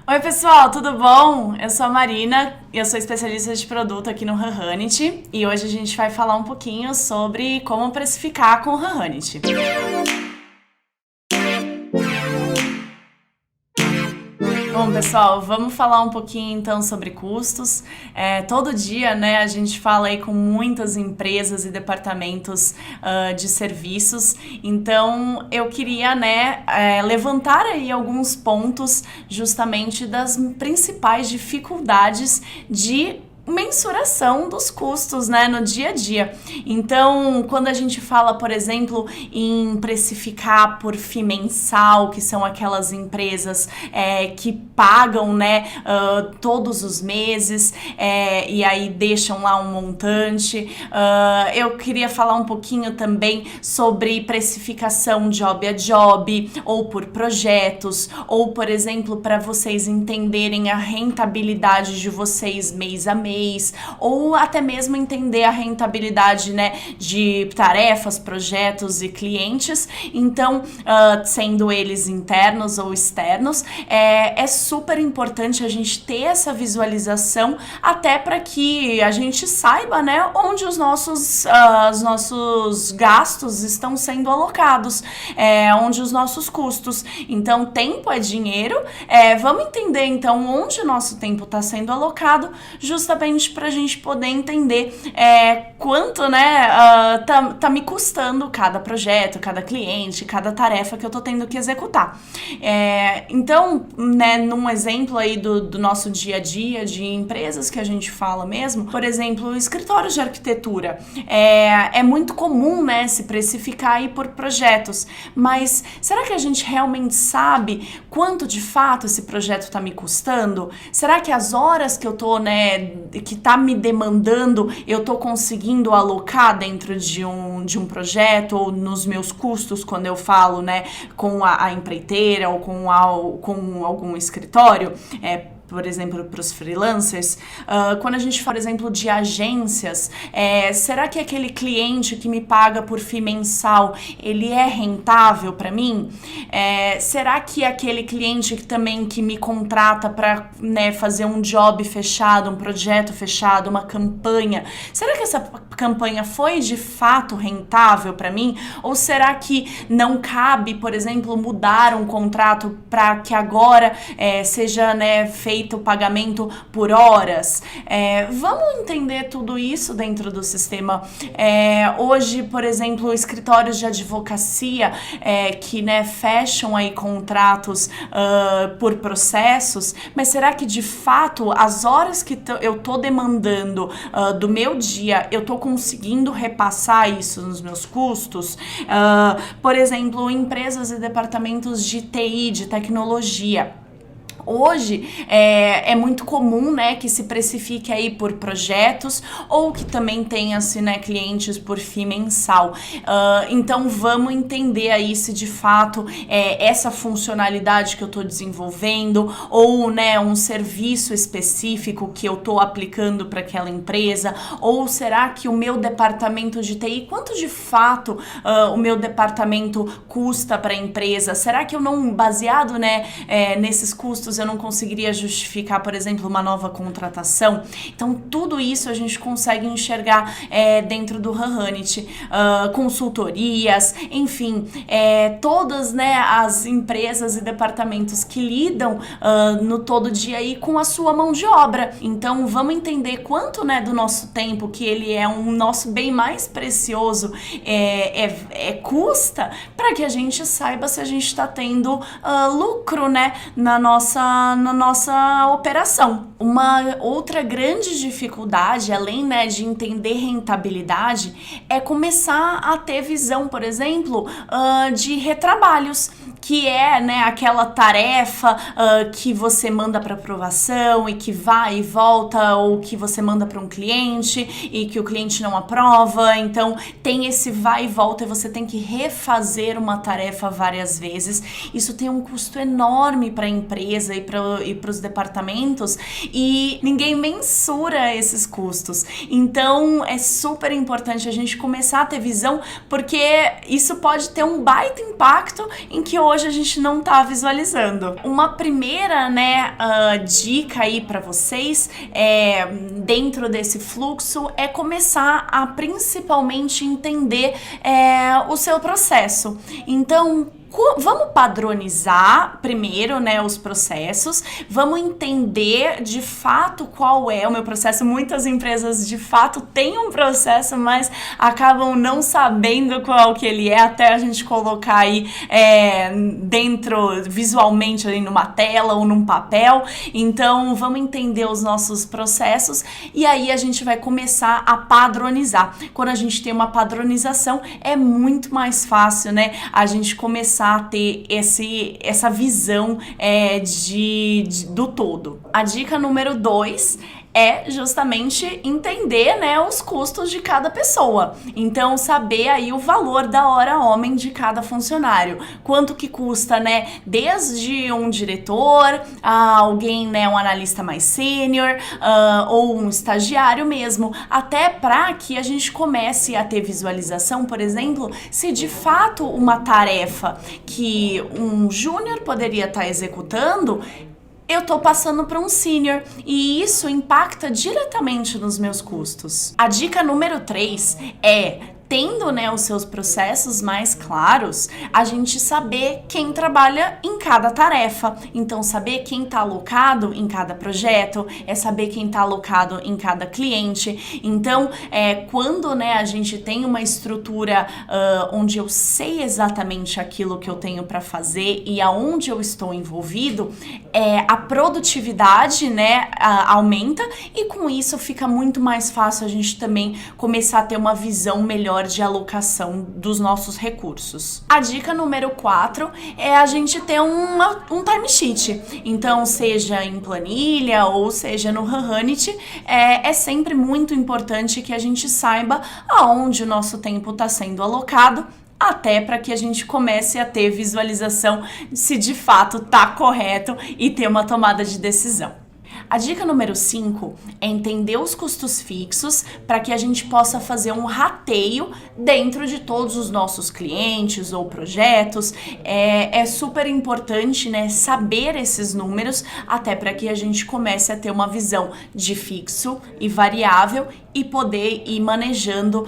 Oi pessoal, tudo bom? Eu sou a Marina, eu sou especialista de produto aqui no Hanhanit e hoje a gente vai falar um pouquinho sobre como precificar com o Hanhanit. Bom, pessoal, vamos falar um pouquinho então sobre custos. Todo dia, né, a gente fala aí com muitas empresas e departamentos de serviços. Então, eu queria, né, levantar aí alguns pontos justamente das principais dificuldades de mensuração dos custos, né, no dia a dia. Então, quando a gente fala, por exemplo, em precificar por FII mensal, que são aquelas empresas que pagam, né, todos os meses e aí deixam lá um montante. Eu queria falar um pouquinho também sobre precificação job a job ou por projetos, ou, por exemplo, para vocês entenderem a rentabilidade de vocês mês a mês, ou até mesmo entender a rentabilidade, né, de tarefas, projetos e clientes. Então, sendo eles internos ou externos, é super importante a gente ter essa visualização até para que a gente saiba, né, onde os nossos gastos estão sendo alocados, onde os nossos custos. Então, tempo é dinheiro. Vamos entender então onde o nosso tempo está sendo alocado, justamente para a gente poder entender quanto, né, tá me custando cada projeto, cada cliente, cada tarefa que eu tô tendo que executar. Então, né, num exemplo aí do nosso dia a dia de empresas que a gente fala mesmo, por exemplo, escritórios de arquitetura. É muito comum, né, se precificar aí por projetos, mas será que a gente realmente sabe quanto de fato esse projeto tá me custando? Será que as horas que eu tô, né, que tá me demandando, eu tô conseguindo alocar dentro de um projeto ou nos meus custos quando eu falo, né, com a empreiteira ou com algum escritório? Por exemplo, para os freelancers, quando a gente fala, por exemplo, de agências, será que aquele cliente que me paga por FII mensal, ele é rentável para mim? Será que aquele cliente que me contrata para, né, fazer um job fechado, um projeto fechado, uma campanha, será que essa campanha foi de fato rentável para mim? Ou será que não cabe, por exemplo, mudar um contrato para que agora seja, né, feito o pagamento por horas? Vamos entender tudo isso dentro do sistema. Hoje, por exemplo, escritórios de advocacia que, né, fecham aí contratos por processos, mas será que de fato as horas que eu tô demandando do meu dia, eu tô conseguindo repassar isso nos meus custos? Por exemplo, empresas e departamentos de TI, de tecnologia. Hoje é muito comum, né, que se precifique aí por projetos ou que também tenha-se, né, clientes por FII mensal. Então vamos entender aí se de fato essa funcionalidade que eu estou desenvolvendo ou, né, um serviço específico que eu estou aplicando para aquela empresa, ou será que o meu departamento de TI, quanto de fato o meu departamento custa para a empresa? Será que eu não, baseado, né, nesses custos, eu não conseguiria justificar, por exemplo, uma nova contratação? Então, tudo isso a gente consegue enxergar dentro do Hanhanit. Consultorias, enfim, todas, né, as empresas e departamentos que lidam no todo dia aí com a sua mão de obra. Então, vamos entender quanto, né, do nosso tempo, que ele é um nosso bem mais precioso, custa, para que a gente saiba se a gente está tendo lucro, né, na nossa operação. Uma outra grande dificuldade, além, né, de entender rentabilidade, é começar a ter visão, por exemplo, de retrabalhos, que é, né, aquela tarefa que você manda para aprovação e que vai e volta, ou que você manda para um cliente e que o cliente não aprova. Então tem esse vai e volta e você tem que refazer uma tarefa várias vezes. Isso tem um custo enorme para a empresa e para os departamentos, e ninguém mensura esses custos. Então é super importante a gente começar a ter visão, porque isso pode ter um baita impacto em que hoje hoje a gente não tá visualizando. Uma primeira, né, dica aí para vocês dentro desse fluxo é começar a principalmente entender o seu processo. Então, vamos padronizar primeiro, né, os processos, vamos entender de fato qual é o meu processo. Muitas empresas de fato têm um processo, mas acabam não sabendo qual que ele é, até a gente colocar aí dentro, visualmente ali numa tela ou num papel. Então vamos entender os nossos processos e aí a gente vai começar a padronizar. Quando a gente tem uma padronização, é muito mais fácil, né, a gente começar a ter essa visão do todo. A dica número 2 é justamente entender, né, os custos de cada pessoa. Então, saber aí o valor da hora homem de cada funcionário. Quanto que custa, né, desde um diretor a alguém, né, um analista mais sênior, ou um estagiário mesmo, até para que a gente comece a ter visualização, por exemplo, se de fato uma tarefa que um júnior poderia estar executando, eu tô passando para um sênior e isso impacta diretamente nos meus custos. A dica número 3 é, tendo, né, os seus processos mais claros, a gente saber quem trabalha em cada tarefa. Então, saber quem está alocado em cada projeto, é saber quem está alocado em cada cliente. Então, quando, né, a gente tem uma estrutura onde eu sei exatamente aquilo que eu tenho para fazer e aonde eu estou envolvido, a produtividade, né, aumenta e com isso fica muito mais fácil a gente também começar a ter uma visão melhor de alocação dos nossos recursos. A dica número 4 é a gente ter um timesheet. Então, seja em planilha ou seja no Hanhanit, é sempre muito importante que a gente saiba aonde o nosso tempo está sendo alocado, até para que a gente comece a ter visualização se de fato está correto e ter uma tomada de decisão. A dica número 5 é entender os custos fixos para que a gente possa fazer um rateio dentro de todos os nossos clientes ou projetos. É super importante, né, saber esses números até para que a gente comece a ter uma visão de fixo e variável e poder ir manejando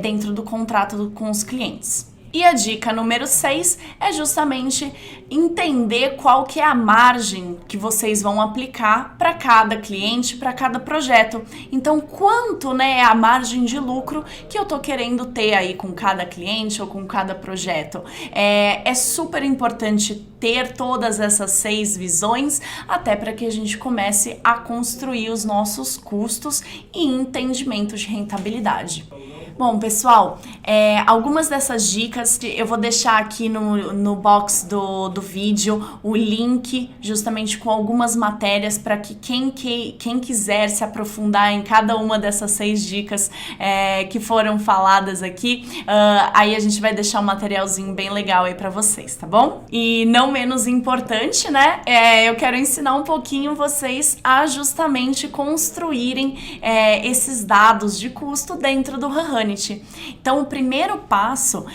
dentro do contrato com os clientes. E a dica número 6 é justamente entender qual que é a margem que vocês vão aplicar para cada cliente, para cada projeto. Então, quanto, né, é a margem de lucro que eu tô querendo ter aí com cada cliente ou com cada projeto. É super importante ter todas essas 6 visões, até para que a gente comece a construir os nossos custos e entendimento de rentabilidade. Bom, pessoal, algumas dessas dicas eu vou deixar aqui no box do vídeo o link justamente com algumas matérias para que quem quiser se aprofundar em cada uma dessas 6 dicas que foram faladas aqui, aí a gente vai deixar um materialzinho bem legal aí para vocês, tá bom? E não menos importante, né, eu quero ensinar um pouquinho vocês a justamente construírem esses dados de custo dentro do Hanhanit. Então, o primeiro passo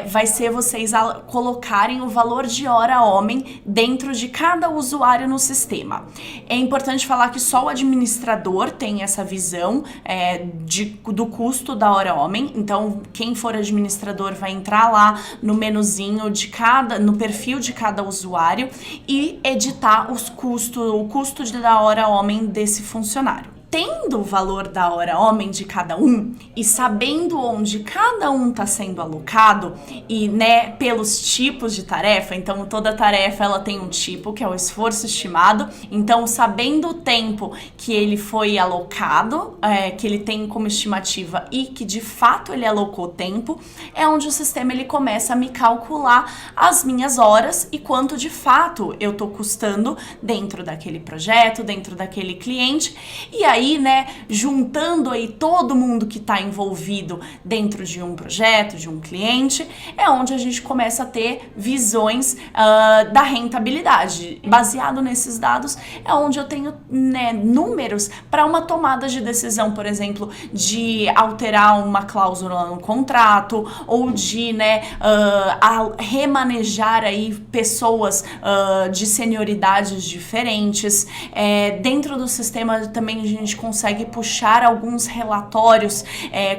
vai ser vocês colocarem o valor de hora homem dentro de cada usuário no sistema. É importante falar que só o administrador tem essa visão do custo da hora homem. Então, quem for administrador vai entrar lá no menuzinho no perfil de cada usuário e editar o custo da hora homem desse funcionário. Tendo o valor da hora homem de cada um e sabendo onde cada um está sendo alocado e, né, pelos tipos de tarefa, então toda tarefa ela tem um tipo que é o esforço estimado, então sabendo o tempo que ele foi alocado, que ele tem como estimativa e que de fato ele alocou tempo, é onde o sistema ele começa a me calcular as minhas horas e quanto de fato eu estou custando dentro daquele projeto, dentro daquele cliente, e aí aí, né, juntando aí todo mundo que está envolvido dentro de um projeto, de um cliente, é onde a gente começa a ter visões da rentabilidade. Baseado nesses dados, é onde eu tenho, né, números para uma tomada de decisão, por exemplo, de alterar uma cláusula no contrato ou de, né, remanejar aí pessoas de senioridades diferentes. Dentro do sistema também a gente consegue puxar alguns relatórios,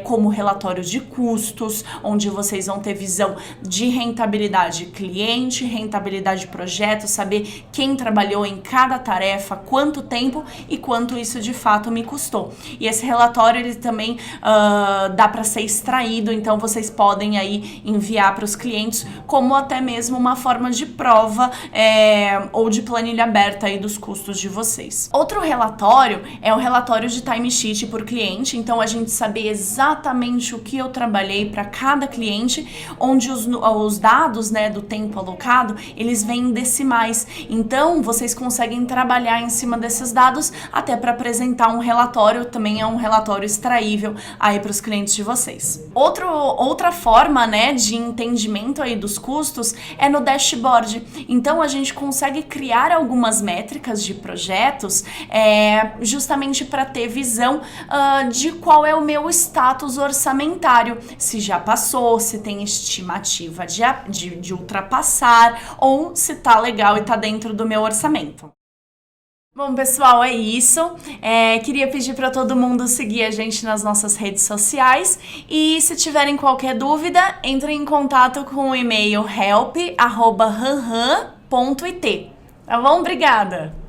como relatórios de custos, onde vocês vão ter visão de rentabilidade cliente, rentabilidade projeto, saber quem trabalhou em cada tarefa, quanto tempo e quanto isso de fato me custou. E esse relatório ele também dá para ser extraído, então vocês podem aí enviar para os clientes como até mesmo uma forma de prova ou de planilha aberta aí dos custos de vocês. Outro relatório é o relatório de timesheet por cliente, então a gente saber exatamente o que eu trabalhei para cada cliente, onde os dados, né, do tempo alocado, eles vêm em decimais. Então vocês conseguem trabalhar em cima desses dados até para apresentar um relatório, também é um relatório extraível aí para os clientes de vocês. Outra forma, né, de entendimento aí dos custos é no dashboard. Então a gente consegue criar algumas métricas de projetos justamente para ter visão de qual é o meu status orçamentário, se já passou, se tem estimativa de ultrapassar ou se tá legal e tá dentro do meu orçamento. Bom, pessoal, é isso. Queria pedir para todo mundo seguir a gente nas nossas redes sociais e se tiverem qualquer dúvida, entrem em contato com o e-mail help@ranran.it. Tá bom? Obrigada!